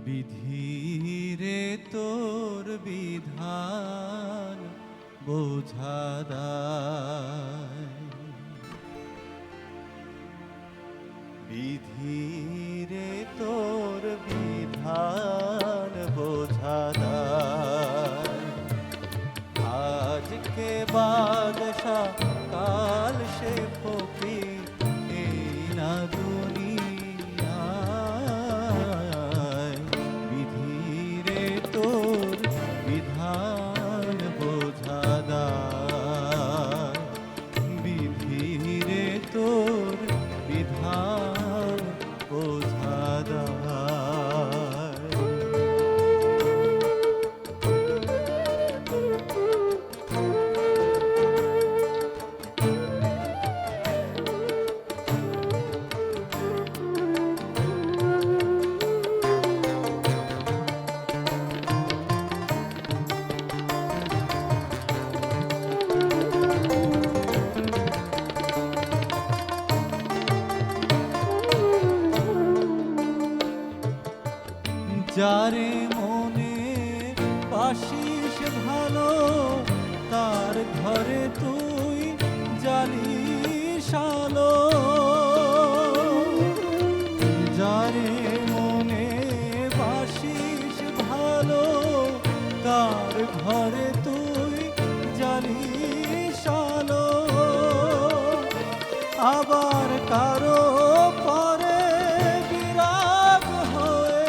বিধিরে তোর বিধান বোঝা দায়, বিধিরে তোর বিধান বোঝা দায়। আজকে বাদশাহ কাল সে ফকির, এই না দুনিয়ায়। বিধিরে তোর বিধান বোঝা দায়, বিধিরে তোর বিধান বোঝা দায়। যারে মনে বাসিস ভালো, তার ঘরে তুই জ্বালিস আলো। যারে মনে বাসিস ভালো, তার ঘরে তুই জ্বালিস আলো। আবার কারো পরে বিরাগ হয়ে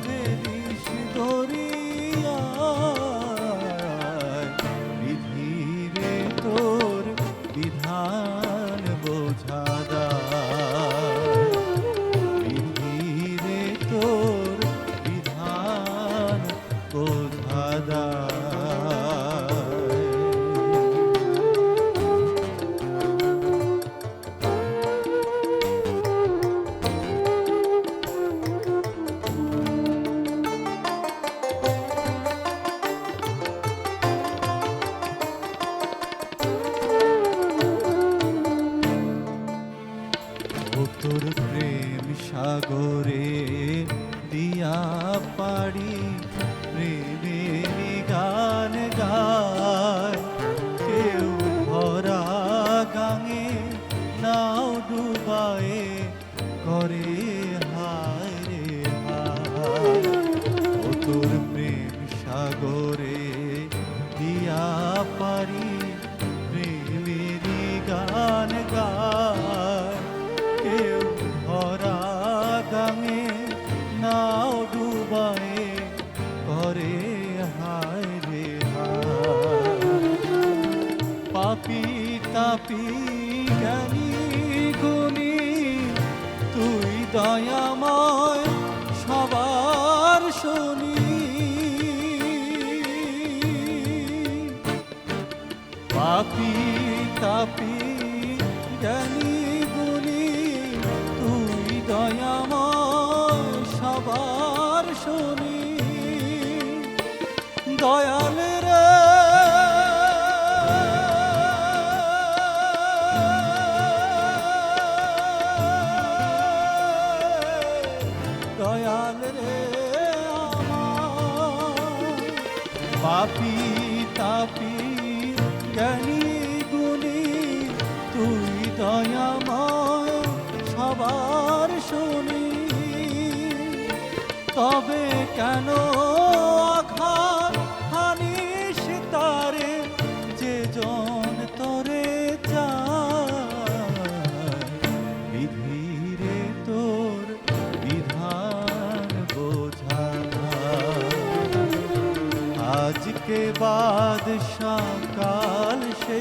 ফেলিস দরিয়ায়। বিধিরে তোর বিধান বোঝা দায়, বিধিরে তোর বিধান বোঝা দায়। তোর প্রেম সাগরে দিয়া পাড়ি, প্রেমের গান গায়। কেউ ভরা গাঙে নাও ডুবায়ে করে হায় রে হায়। ও তোর প্রেম সাগরে দিয়া পাড়ি, প্রেমের গান গায়। কেউ ভরা গাঙে নাও ডুবায়ে করে হায় রে হায়। পাপী তাপী জ্ঞানী গুণী তুই দয়াময় সবার শুনি। পাপী তাপী জ্ঞানী গুণী তুই দয়াময় সবার শুনি। দয়াল রে দয়াল রে আমার। পাপী তাপী জ্ঞানী গুণী তুই দয়াময় সবার শুনি। তবে কেন আঘাত হানিস তারে, যে জন তোরে চায়। বিধিরে তোর বিধান বোঝা দায়, আজকে বাদশাহ কাল সে